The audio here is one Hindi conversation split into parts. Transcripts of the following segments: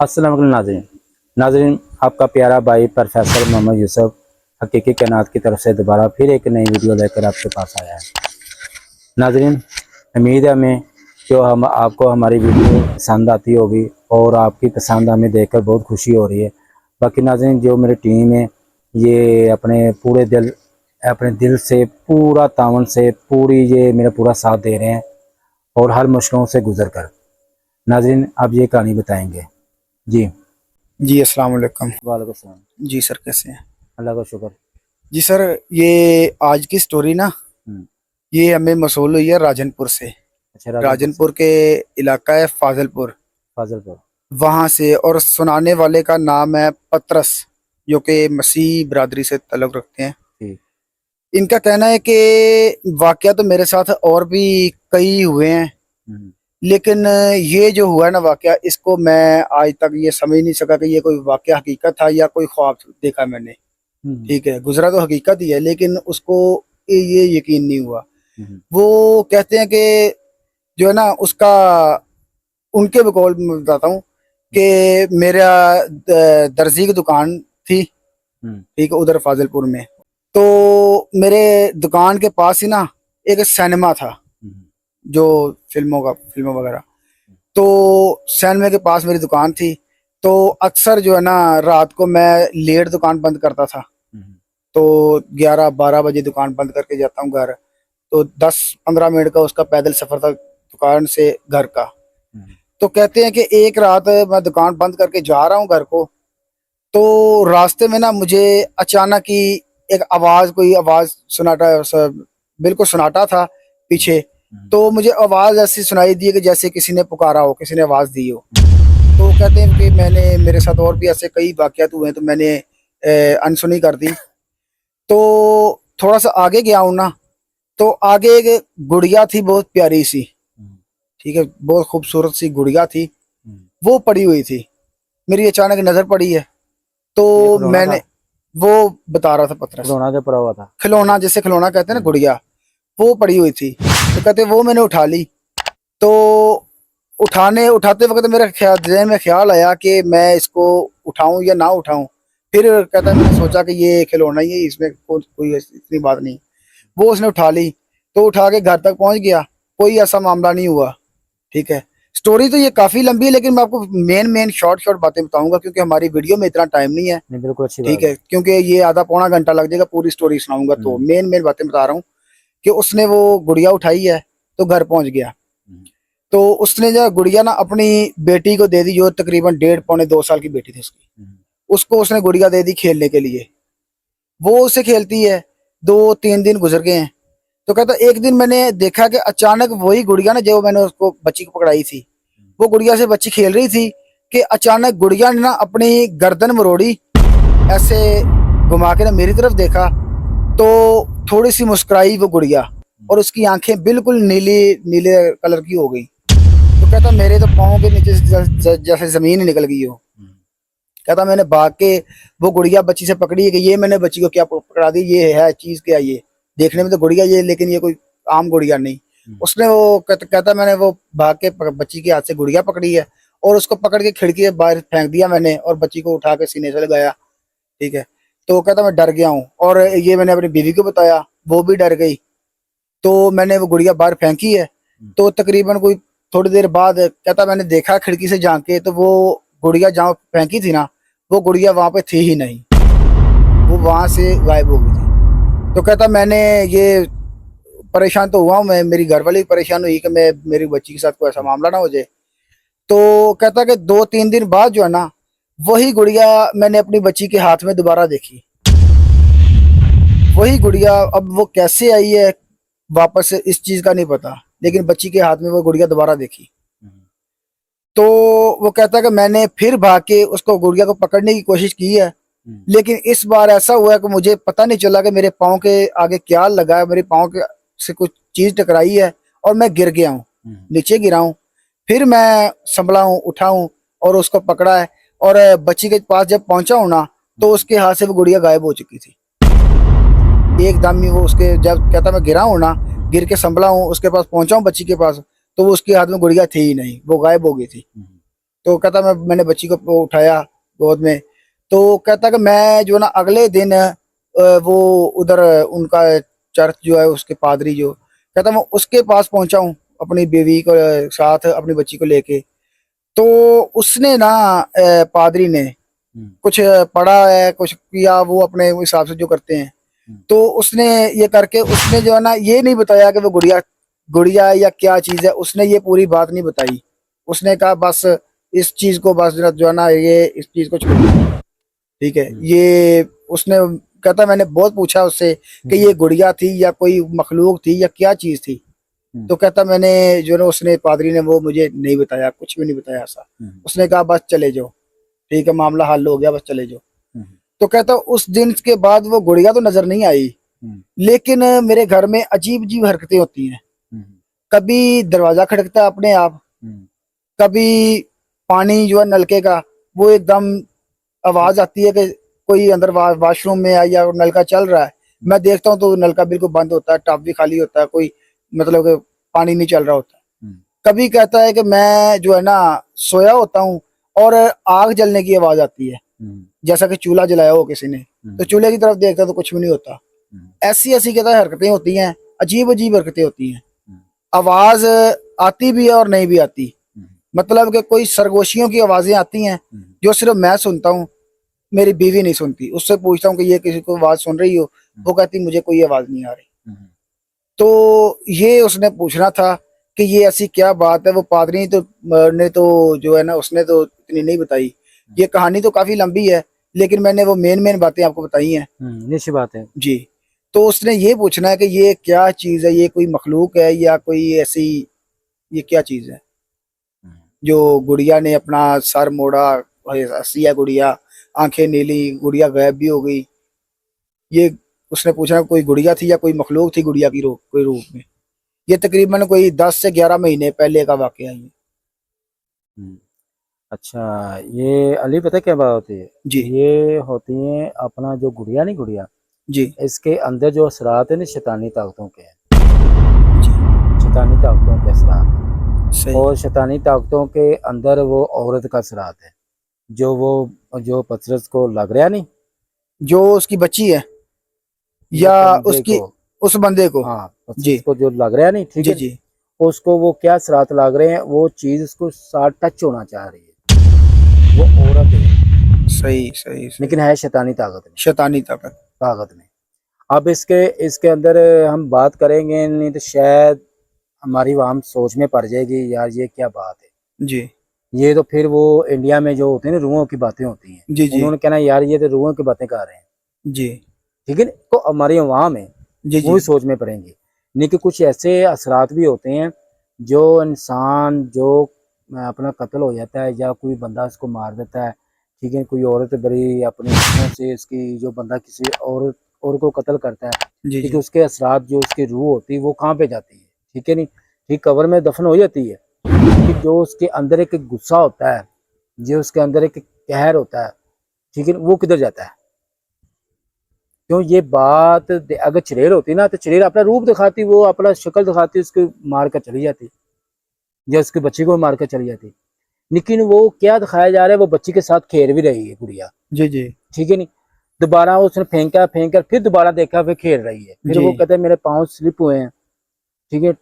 अस्सलाम वालेकुम नाज़रीन। नाज़रीन, आपका प्यारा भाई प्रोफेसर मोहम्मद यूसुफ हकीकी कायनात की तरफ से दोबारा फिर एक नई वीडियो लेकर आपके पास आया है। नाज़रीन, उम्मीद है हमें कि हम आपको हमारी वीडियो पसंद आती होगी और आपकी पसंद हमें देखकर बहुत खुशी हो रही है। बाकी नाज़रीन, जो मेरी टीम है ये अपने दिल से पूरा तावन से ये मेरा पूरा साथ दे रहे हैं और हर मुश्किलों से गुजर कर। नाज़रीन, अब ये कहानी बताएंगे। जी जी अस्सलाम वालेकुम। वालेकुम सलाम। जी सर, कैसे हैं? अल्लाह का शुक्र। जी सर, ये आज की स्टोरी ना, हम्म, ये हमें मसूल हुई है राजनपुर से। अच्छा राजनपुर से। राजनपुर के इलाका है फाजिलपुर, फाजिलपुर। वहाँ से। और सुनाने वाले का नाम है पतरस, जो कि मसीह बिरादरी से ताल्लुक़ रखते हैं। ठीक। इनका कहना है कि वाकया तो मेरे साथ और भी कई हुए हैं, हम्म, लेकिन ये जो हुआ है ना वाकया, इसको मैं आज तक ये समझ नहीं सका कि ये कोई वाकया हकीकत था या कोई ख्वाब देखा मैंने। हम्म, ठीक है, गुजरा तो हकीकत ही है, लेकिन उसको ये यकीन नहीं हुआ। हम्म, वो कहते हैं कि जो है ना उसका, उनके बकौल मैं बताता हूँ कि मेरा दर्जी की दुकान थी। हम्म, ठीक है, उधर फाजिलपुर में। तो मेरे दुकान के पास ही ना एक सिनेमा था, हम्म, जो फिल्मों वगैरह। तो सिनेमा के पास मेरी दुकान थी। तो अक्सर जो है ना रात को मैं लेट दुकान बंद करता था। हम्म, तो 11-12 बजे दुकान बंद करके जाता हूँ घर। तो 10-15 मिनट का उसका पैदल सफर था दुकान से घर का। हम्म, तो कहते हैं कि एक रात मैं दुकान बंद करके जा रहा हूँ घर को, तो रास्ते में ना मुझे अचानक ही एक आवाज, कोई आवाज बिल्कुल सन्नाटा था पीछे। हम्म, तो मुझे आवाज ऐसी सुनाई दी कि जैसे किसी ने पुकारा हो, किसी ने आवाज दी हो। हम्म, तो कहते हैं कि मेरे साथ और भी ऐसे कई वाकयात हुए हैं, तो मैंने अनसुनी कर दी। तो थोड़ा सा आगे गया हूँ ना, तो आगे एक गुड़िया थी बहुत प्यारी सी। हम्म, ठीक है, बहुत खूबसूरत सी गुड़िया थी, हम्म। वो पड़ी हुई थी। मेरी अचानक नजर पड़ी है, तो ये खिलौना था। मैंने, वो बता रहा था पतरस, खिलौना जो पड़ा हुआ था। खिलौना, जैसे खिलौना कहते हैं ना, हम्म, गुड़िया, वो पड़ी हुई थी। तो कहते वो मैंने उठा ली। तो उठाते वक्त मेरा ज़हन में ख्याल आया कि मैं इसको उठाऊं या ना उठाऊं। फिर कहता मैंने सोचा कि ये खिलौना ही है, इसमें कोई इतनी बात नहीं। वो उसने उठा ली, तो उठा के घर तक पहुंच गया, कोई ऐसा मामला नहीं हुआ। ठीक है, स्टोरी तो ये काफ़ी लंबी है, लेकिन मैं आपको मेन मेन शॉर्ट शॉर्ट बातें बताऊंगा, क्योंकि हमारी वीडियो में इतना टाइम नहीं है। नहीं, बिल्कुल अच्छी ठीक बात है। है, क्योंकि ये आधा पौना घंटा लग जाएगा पूरी स्टोरी सुनाऊंगा, तो हम्म, मेन मेन बातें बता रहा हूँ। कि उसने वो गुड़िया उठाई है, तो घर पहुंच गया। हम्म, तो उसने जो गुड़िया ना अपनी बेटी को दे दी, जो तकरीबन 1.5 पौने 2 साल की बेटी थी उसकी। हम्म, उसको उसने गुड़िया दे दी खेलने के लिए। वो उसे खेलती है। 2-3 दिन गुजर गए हैं। तो कहता एक दिन मैंने देखा कि अचानक वही गुड़िया ना, जो मैंने उसको बच्ची को पकड़ाई थी, वो गुड़िया से बच्ची खेल रही थी, कि अचानक गुड़िया ने ना अपनी गर्दन मरोड़ी, ऐसे घुमा के ना मेरी तरफ देखा। तो थोड़ी सी मुस्कुराई वो गुड़िया, और उसकी आंखें बिल्कुल नीली नीले कलर की हो गई। तो कहता मेरे तो पाँव के नीचे से जैसे जमीन ही निकल गई हो। हम्म, कहता मैंने भाग के वो गुड़िया बच्ची से पकड़ी है कि ये मैंने बच्ची को क्या पकड़ा दी, ये है चीज क्या, ये देखने में तो गुड़िया ये, लेकिन ये कोई आम गुड़िया नहीं। हम्म, उसने वो कहता मैंने वो भाग के बच्ची के हाथ से गुड़िया पकड़ी है, और उसको पकड़ के खिड़की के बाहर फेंक दिया मैंने, और बच्ची को उठा के सीने से लगाया। ठीक है, तो कहता मैं डर गया हूँ, और ये मैंने अपनी बीवी को बताया, वो भी डर गई। तो मैंने वो गुड़िया बाहर फेंकी है। हम्म, तो तकरीबन कोई थोड़ी देर बाद कहता मैंने देखा खिड़की से झांक के, तो वो गुड़िया जहाँ फेंकी थी ना, वो गुड़िया वहां पे थी ही नहीं, वो वहां से गायब हो गई थी। तो कहता मैंने ये परेशान तो हुआ हूँ मैं, मेरी घरवाली परेशान हुई कि मैं, मेरी बच्ची के साथ कोई ऐसा मामला ना हो जाए। तो कहता कि 2-3 दिन बाद जो है ना, वही गुड़िया मैंने अपनी बच्ची के हाथ में दोबारा देखी। वही गुड़िया, अब वो कैसे आई है वापस से इस चीज का नहीं पता, लेकिन बच्ची के हाथ में वो गुड़िया दोबारा देखी। हम्म, तो वो कहता है कि मैंने फिर भाग के उसको, गुड़िया को पकड़ने की कोशिश की है, हम्म, लेकिन इस बार ऐसा हुआ है कि मुझे पता नहीं चला कि मेरे पाँव के आगे क्या लगा है, मेरे पाँव के से कुछ चीज टकराई है, और मैं गिर गया हूँ, हम्म, नीचे गिरा हूँ। फिर मैं संभला हूँ, उठा हूँ, और उसको पकड़ा है। और बच्ची के पास जब पहुंचा हूँ ना, तो उसके हाथ से वो गुड़िया गायब हो चुकी थी एकदम ही। वो उसके, जब कहता मैं गिरा हूँ ना, गिर के संभला हूँ, उसके पास पहुंचा हूँ बच्ची के पास, तो वो उसके हाथ में गुड़िया थी ही नहीं, वो गायब हो गई थी। हम्म। तो कहता मैंने बच्ची को उठाया गोद में, तो कहता कि मैं जो है ना अगले दिन वो उधर उनका चर्च जो है उसके पादरी जो, कहता मैं उसके पास पहुंचा हूँ अपनी बीवी को साथ, अपनी बच्ची को लेके। तो उसने ना पादरी ने कुछ पढ़ा है, कुछ किया, वो अपने हिसाब से जो करते हैं। तो उसने ये करके उसने जो है ना ये नहीं बताया कि वो गुड़िया गुड़िया या क्या चीज है, उसने ये पूरी बात नहीं बताई। उसने कहा बस इस चीज को बस जो है ना ये इस चीज को छोड़ दो। ठीक है, ये उसने कहता मैंने बहुत पूछा उससे कि ये गुड़िया थी या कोई मखलूक थी या क्या चीज थी। तो कहता मैंने जो ना उसने पादरी ने वो मुझे नहीं बताया, कुछ भी नहीं बताया ऐसा। उसने कहा बस चले जाओ, ठीक है मामला हल हो गया, बस चले जाओ। तो कहता उस दिन के बाद वो गुड़िया तो नजर नहीं आई, लेकिन मेरे घर में अजीब अजीब हरकतें होती हैं। कभी दरवाजा खड़कता है अपने आप, कभी पानी जो है नलके का वो एकदम आवाज आती है कि कोई अंदर वॉशरूम में आई या नलका चल रहा है। मैं देखता हूँ तो नलका बिल्कुल बंद होता है, टब भी खाली होता है, कोई मतलब कि पानी नहीं चल रहा होता। कभी कहता है कि मैं जो है ना सोया होता हूँ और आग जलने की आवाज आती है, जैसा कि चूल्हा जलाया हो किसी ने, तो चूल्हे की तरफ देखता तो कुछ भी नहीं होता। ऐसी ऐसी कहता हरकतें होती हैं, अजीब अजीब हरकतें होती हैं। आवाज आती भी है और नहीं भी आती, मतलब कि कोई सरगोशियों की आवाजें आती हैं जो सिर्फ मैं सुनता हूँ, मेरी बीवी नहीं सुनती। उससे पूछता हूँ कि ये किसी को आवाज सुन रही हो, वो कहती मुझे कोई आवाज नहीं आ रही। तो ये उसने पूछना था कि ये ऐसी क्या बात है। वो पादरी ने तो जो है ना उसने तो इतनी नहीं बताई। ये कहानी तो काफी लंबी है, लेकिन मैंने वो मेन बातें आपको बताई हैं। निश्चित बात है जी। तो उसने ये पूछना है कि ये क्या चीज है, ये कोई मखलूक है या कोई ऐसी, ये क्या चीज है जो गुड़िया ने अपना सर मोड़ा, हंसी है गुड़िया, आंखें नीली, गुड़िया गायब भी हो गई। ये उसने पूछा कोई गुड़िया थी या कोई मखलूक थी गुड़िया की कोई रूप में। ये तकरीबन कोई 10 से 11 महीने पहले का वाकया है ये। अच्छा, ये अली पता क्या बात होती है? जी ये होती है अपना जो गुड़िया नहीं गुड़िया, जी इसके अंदर जो असरात है ना शैतानी ताकतों के हैं, जी, शैतानी ताकतों के असरात हैं। सही। और शैतानी ताकतों के अंदर वो औरत का असरात है, जो पथरस को लग रहा नहीं, जो उसकी बच्ची है वो या बंदे उसकी, को, उस बंदे को। हाँ जी पथरस को जो लग रहा नहीं, ठीक जी है, जी, उसको वो क्या असरात लग रहे हैं, वो चीज उसको साथ टच होना चाह रही है, वो औरत है, सही सही सही। लेकिन है शैतानी ताकत में, शैतानी ताकत। ताकत में। अब इसके इसके अंदर हम बात करेंगे नहीं तो शायद हमारी वहां सोच में पड़ जाएगी यार ये क्या बात है। जी ये तो फिर वो इंडिया में जो होते हैं ना रूहों की बातें होती हैं, जी जी उन्होंने कहना यार ये तो रूहों की बातें कर रहे हैं, जी ठीक है ना, तो हमारे वहां में जी वो जी भी सोच में पड़ेंगे। नहीं कि कुछ ऐसे असरात भी होते हैं जो इंसान जो अपना कत्ल हो जाता है या कोई बंदा उसको मार देता है, ठीक है, कोई औरत बड़ी अपने हाथों से उसकी जो बंदा किसी और को कत्ल करता है, जी ठीक जी है, उसके असरात जो उसकी रूह होती है वो कहाँ पे जाती है, ठीक है नहीं, ठीक कब्र में दफन हो जाती है, कि जो उसके अंदर एक गुस्सा होता है, जो उसके अंदर एक कहर होता है, ठीक है, वो किधर जाता है। क्यों ये बात अगर चुड़ैल होती ना तो चुड़ैल अपना रूप दिखाती, वो अपना शक्ल दिखाती, उसको मार कर चली जाती या उसके बच्चे को मार कर चली जाती। लेकिन वो क्या दिखाया जा रहा है, वो बच्ची के साथ खेल भी रही है गुड़िया, जी जी ठीक है नहीं, दोबारा उसने फेंका, फेंक कर फिर दोबारा देखा, फिर खेल रही है, फिर जी। वो कहते हैं मेरे पाँव स्लिप हुए हैं, ठीक है,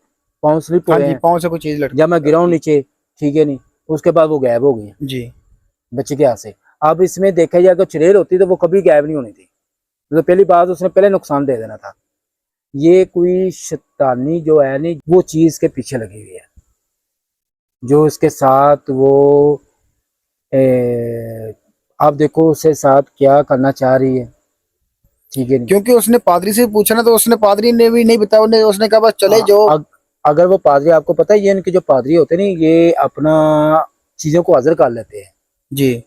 पाँव स्लिप हाँ हुए जी, हैं, पाँव से कोई चीज जब मैं गिरा हूँ लटकी। नीचे, ठीक है नहीं, उसके बाद वो गायब हो गई जी बच्चे के हाथ से। अब इसमें देखा जाए तो चुड़ैल होती तो वो कभी गायब नहीं होनी थी, तो पहली बात उसने पहले नुकसान दे देना था। ये कोई शैतानी जो है नहीं वो चीज के पीछे लगी हुई है, जो इसके साथ वो आप देखो उसके साथ क्या करना चाह रही है, ठीक है नहीं। क्योंकि उसने पादरी से पूछा ना, तो उसने पादरी ने भी नहीं बताया, उसने कहा बस चले जाओ। अगर वो पादरी, आपको पता है ये इनके जो पादरी होते हैं ना ये अपना चीजों को हाजिर कर लेते हैं। जी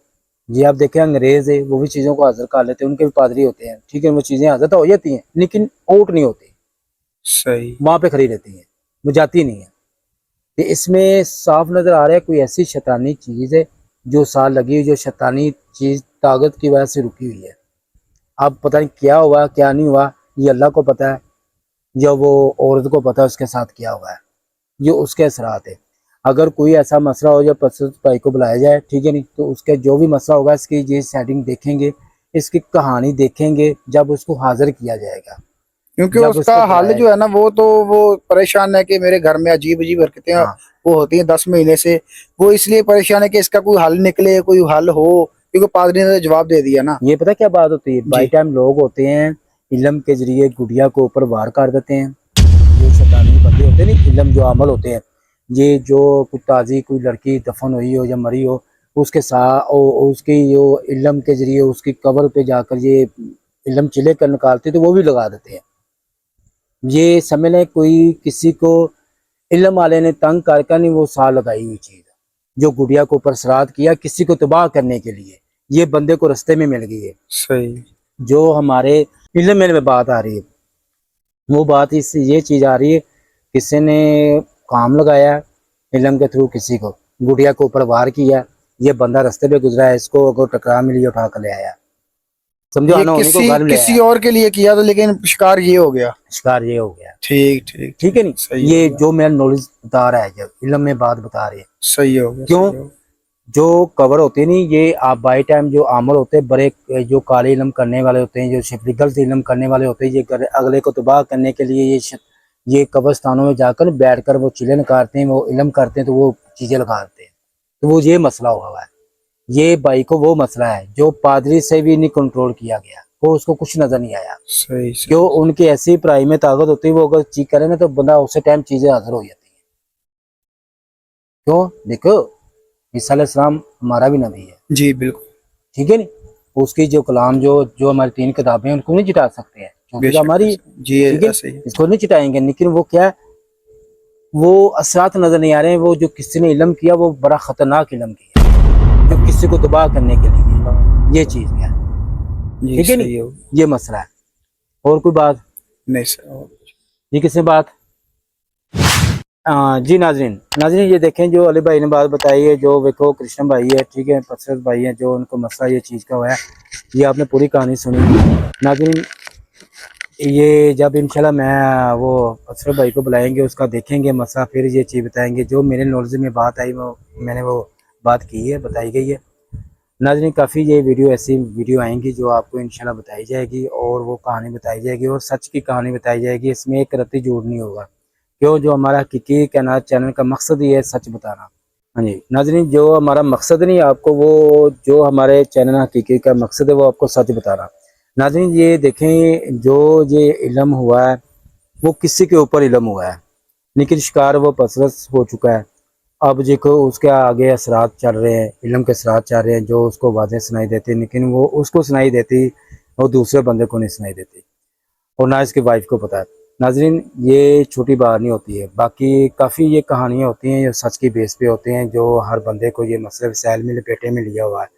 ये आप देखें अंग्रेज है वो भी चीजों को हाजिर कर लेते हैं, उनके भी पादरी होते हैं, ठीक है, वो चीजें हाजिर तो हो जाती हैं लेकिन आउट नहीं होती, सही। वहां पे खड़ी रहती हैं, वो जाती नहीं है। तो इसमें साफ नजर आ रहा है कोई ऐसी शैतानी चीज है जो साल लगी हुई, जो शैतानी चीज ताकत की वजह से रुकी हुई है। अब पता नहीं क्या हुआ क्या नहीं हुआ, ये अल्लाह को पता है, जो वो औरत को पता है उसके साथ क्या हुआ है, ये उसके असरात है। अगर कोई ऐसा मसला हो जो पसरत भाई को बुलाया जाए, ठीक है नहीं, तो उसके जो भी मसला होगा इसकी ये सेटिंग देखेंगे, इसकी कहानी देखेंगे जब उसको हाजिर किया जाएगा, क्योंकि जब उसका उसको हाल बुलाया जो है ना, वो परेशान है कि मेरे घर में अजीब अजीब हरकतें हाँ वो होती हैं 10 महीने से। वो इसलिए परेशान है कि इसका कोई हल निकले, कोई हल हो, क्योंकि पादरी ने तो जवाब दे दिया ना। ये पता क्या बात होती है, बाई जी टाइम लोग होते हैं इल्म के जरिए गुड़िया को ऊपर वार कर देते हैं, जो शैतानी बंदे होते हैं नहीं, इल्म जो अमल होते हैं, ये जो कोई ताजी कोई लड़की दफन हुई हो या मरी हो, उसके साथ उसकी जो इल्म के जरिए उसकी कब्र पे जाकर ये इल्म चिले कर निकालते तो वो भी लगा देते हैं। ये समझ लें कोई किसी को इल्म वाले ने तंग करके नहीं वो साल लगाई हुई चीज है, जो गुड़िया को ऊपर श्राद्ध किया किसी को तबाह करने के लिए, ये बंदे को रास्ते में मिल गई है। सही। जो हमारे इल्म में बात आ रही है, वो बात इस ये चीज आ रही है, किसी ने काम लगाया इल्म के थ्रू, किसी को गुड़िया को ऊपर वार किया, ये बंदा रास्ते पे गुजरा है, इसको अगर टकरा मिली उठा कर ले आया, समझो ये आना होने को किसी घर में ले किसी आया, और के लिए किया था, लेकिन शिकार ये हो गया। शिकार ये हो गया। ठीक ठीक ठीक है नहीं, सही हो ये गया। जो मेरा नॉलेज बता रहा है, जब इल्म में बात बता रही है। सही हो गया। क्यों? सही हो गया। जो कवर होते नहीं, ये आप बाई टाइम जो आमल होते हैं बड़े, जो काले इल्म करने वाले होते हैं, जो गलत इल्म करने वाले होते हैं, ये अगले को तबाह करने के लिए ये कब्रस्तानों में जाकर बैठकर वो चिल्ले निकालते हैं, वो इल्म करते हैं, तो वो चीजें लगाते हैं, तो वो ये मसला हुआ है। ये भाई को वो मसला है जो पादरी से भी नहीं कंट्रोल किया गया, वो उसको कुछ नजर नहीं आया। सही सही। क्यों? उनकी ऐसी पढ़ाई में ताकत होती है, वो अगर चीज करे ना तो बंदा उसी टाइम चीजें हाजिर हो जाती है। क्यों? देखो ईसा अलैहिस्सलाम हमारा भी नबी है, जी बिल्कुल। ठीक है नहीं, उसकी जो कलाम जो जो हमारी 3 किताबें हैं उनको नहीं चिटा सकते हैं, क्योंकि तो बेशक हमारी है, बेशक। जी ठीक है, ऐसे ही। इसको नहीं चिटाएंगे, लेकिन वो क्या है, वो असरात नजर नहीं आ रहे हैं। वो जो किसी ने इल्म किया वो बड़ा खतरनाक इल्म किया, जो किसी को तबाह करने के लिए, ये चीज क्या है, जी ठीक है सही नहीं, हो। ये मसला है। और कोई बात? नहीं सर। ये किसने बात? जी नाजरीन, नाजरीन ये देखें जो अली भाई ने बात बताई है, जो देखो कृष्ण भाई है, ठीक है, पसरत भाई है, जो उनको मसला ये चीज़ का हुआ है, ये आपने पूरी कहानी सुनी नाजरीन। ये जब इंशाल्लाह मैं वो पसरत भाई को बुलाएंगे, उसका देखेंगे मसला, फिर ये चीज़ बताएंगे। जो मेरे नॉलेज में बात आई वो मैंने वो बात की है, बताई गई है नाजरीन। काफ़ी ये वीडियो ऐसी वीडियो आएंगी जो आपको इंशाल्लाह बताई जाएगी, और वो कहानी बताई जाएगी, और सच की कहानी बताई जाएगी, इसमें एक रत्ती झूठ नहीं होगा। क्यों? जो हमारा हकीकी कायनात चैनल का मकसद ही है सच बताना। हाँ जी नाजरीन, जो हमारा मकसद नहीं आपको, वो जो हमारे चैनल हकीकी का मकसद है वो आपको सच बताना। नाजरीन ये देखें, जो ये इल्म हुआ है वो किसी के ऊपर इल्म हुआ है, लेकिन शिकार वो पसरत हो चुका है। अब देखो उसके आगे असरात चल रहे हैं, इल्म के असरात चल रहे हैं, जो उसको वाज़ेह सुनाई देते हैं, लेकिन वो उसको सुनाई देती, वो दूसरे बंदे को नहीं सुनाई देती, और ना इसकी वाइफ को पता है। नाजरीन ये छोटी बात नहीं होती है, बाकी काफ़ी ये कहानियाँ होती हैं जो सच की बेस पे होते हैं, जो हर बंदे को ये मसले वसाइल में लपेटे में लिया हुआ है।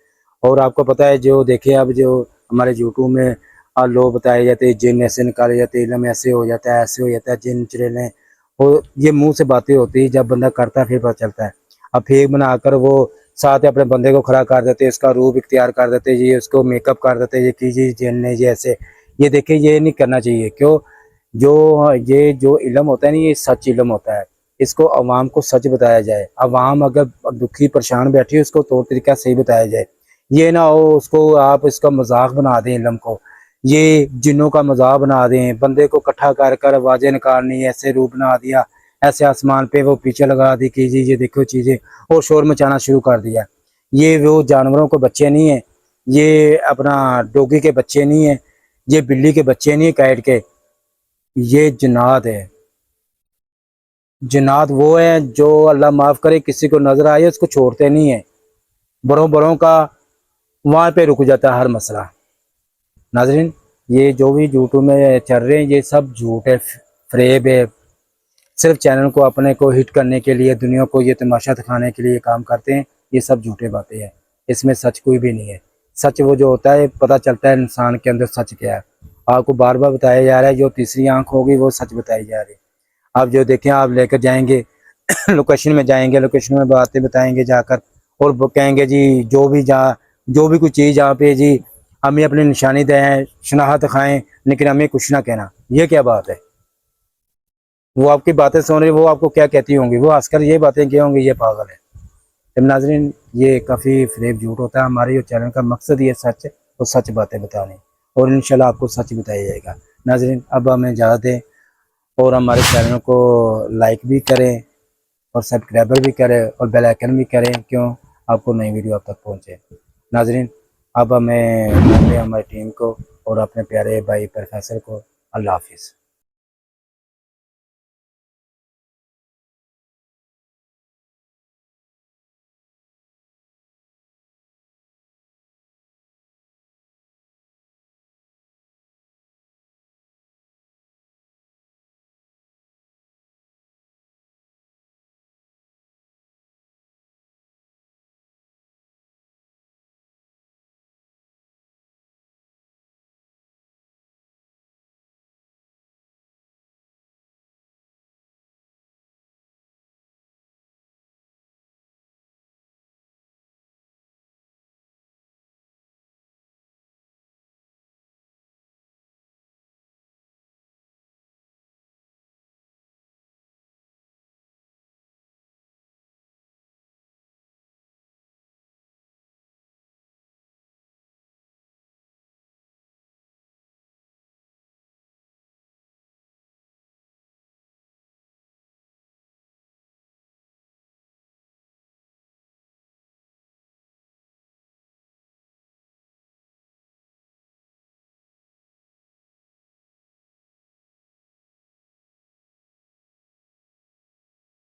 और आपको पता है जो देखे, अब जो हमारे यूट्यूब में लोग बताए जाते हैं जिन ऐसे निकाले जाते हैं, इल्म ऐसे हो जाता है, ऐसे हो जाता है, जिन चुड़ैलें, और ये मुंह से बातें होती है, जब बंदा करता है फिर पता चलता है। अब फेक बनाकर वो साथ अपने बंदे को खड़ा कर देते, इसका रूप इख्तियार कर देते, ये उसको मेकअप कर देते, ये कीजिए जिन ने ये ऐसे, ये देखिए ये नहीं करना चाहिए। क्यों? जो ये जो इल्म होता है ना, ये सच इल्म होता है, इसको अवाम को सच बताया जाए। अवाम अगर दुखी परेशान बैठी है, उसको तौर तरीका सही बताया जाए, ये ना हो उसको आप इसका मजाक बना दें, इल्म को ये जिन्नों का मजाक बना दें, बंदे को इकट्ठा कर कर आवाजें निकालनी, ऐसे रूप बना दिया, ऐसे आसमान पे वो पीछे लगा दी कि जी ये देखो चीजें, और शोर मचाना शुरू कर दिया। ये वो जानवरों के बच्चे नहीं है, ये अपना डोगी के बच्चे नहीं है, ये बिल्ली के बच्चे नहीं है, कैट के, ये जिन्नात है। जिन्नात वो है जो अल्लाह माफ करे किसी को नजर आए उसको छोड़ते नहीं है, बड़ों बड़ों का वहां पे रुक जाता है हर मसला। नाजरीन ये जो भी यूट्यूब में चल रहे हैं ये सब झूठ है, फ्रेब है, सिर्फ चैनल को अपने को हिट करने के लिए, दुनिया को ये तमाशा दिखाने के लिए काम करते हैं। ये सब झूठे बातें हैं, इसमें सच कोई भी नहीं है। सच वो जो होता है पता चलता है इंसान के अंदर सच क्या है, आपको बार बार बताया जा रहा है। जो तीसरी आंख होगी वो सच बताई जा रही है। आप जो देखें, आप लेकर जाएंगे लोकेशन में जाएंगे, लोकेशन में बातें बताएंगे जाकर, और वो कहेंगे जी जो भी कोई चीज़ जहाँ पे जी हमें अपनी निशानी दें, शनाख्त दिखाएं, लेकिन हमें कुछ ना कहना, ये क्या बात है? वो आपकी बातें सुन रही, वो आपको क्या कहती होंगी, वो हंसकर ये बातें की होंगी ये पागल है। तो नाजरीन ये काफ़ी फरेब झूठ होता है। हमारे जो चैनल का मकसद ये सच और सच बातें बताने, और इंशाल्लाह आपको सच बताया जाएगा। नाजरीन अब हमें इजाज़त दें और हमारे चैनल को लाइक भी करें और सब्सक्राइबर भी करें और बेल आइकन भी करें, क्यों आपको नई वीडियो अब तक पहुँचे। नाजरीन अब हमें हमारी टीम को और अपने प्यारे भाई प्रोफेसर को अल्लाह हाफिज़।